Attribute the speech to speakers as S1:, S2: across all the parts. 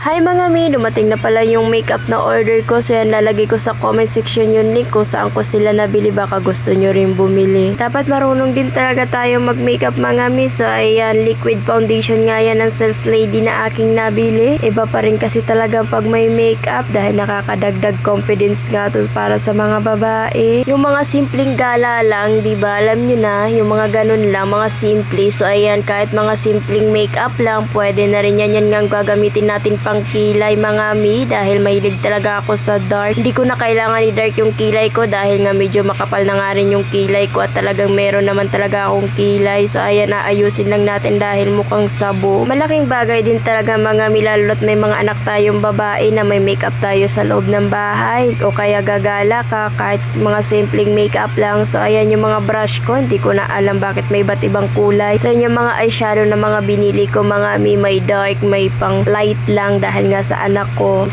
S1: Hi mga mi, dumating na pala yung makeup na order ko. So yan, lalagay ko sa comment section yung link kung saan ko sila nabili. Baka gusto nyo rin bumili. Dapat marunong din talaga tayo mag-makeup mga mi. So ayan, liquid foundation nga yan ng Sales Lady na aking nabili. Iba pa rin kasi talaga pag may makeup dahil nakakadagdag confidence nga to para sa mga babae. Yung mga simpleng gala lang, diba? Alam nyo na, yung mga ganun lang, mga simple. So ayan, kahit mga simpleng makeup lang, pwede na rin yan. Yan nga gagamitin natin pang kilay mga mi dahil mahilig talaga ako sa dark. Hindi ko na kailangan i-dark yung kilay ko dahil nga medyo makapal na nga rin yung kilay ko at talagang meron naman talaga akong kilay. So ayan, aayusin lang natin dahil mukhang sabo. Malaking bagay din talaga mga mi, lalo't may mga anak tayong babae na may makeup tayo sa loob ng bahay o kaya gagala ka kahit mga simpleng makeup lang. So ayan yung mga brush ko, hindi ko na alam bakit may iba't ibang kulay. So yun yung mga eyeshadow na mga binili ko mga mi, may dark, may pang light lang dahil nga sa anak ko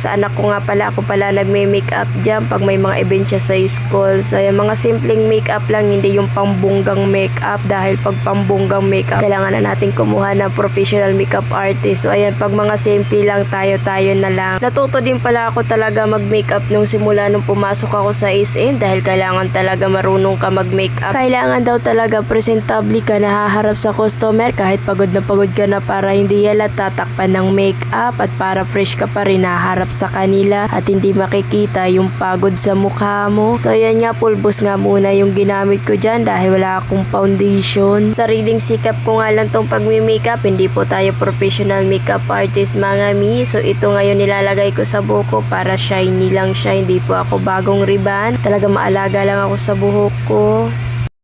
S1: nga pala, ako pala nagme-makeup dyan pag may mga event siya sa school. So yung mga simpleng makeup lang, hindi yung pambunggang makeup dahil pag pambunggang makeup kailangan na natin kumuha ng professional makeup artist. So ayan, pag mga simple lang, tayo na lang. Natuto din pala ako talaga mag-makeup nung simula nung pumasok ako sa SM dahil kailangan talaga marunong ka mag-makeup. Kailangan daw talaga presentable ka, nahaharap sa customer kahit pagod na pagod ka na para hindi halata tatakpan ng makeup at para fresh ka pa rin naharap sa kanila at hindi makikita yung pagod sa mukha mo. So yan nga, pulbos nga muna yung ginamit ko dyan dahil wala akong foundation. Sariling sikap ko nga lang tong pagmi-makeup, hindi po tayo professional makeup artist mga mi. So ito ngayon nilalagay ko sa buhok ko para shiny lang siya, hindi po ako bagong riban. Talaga maalaga lang ako sa buhok ko.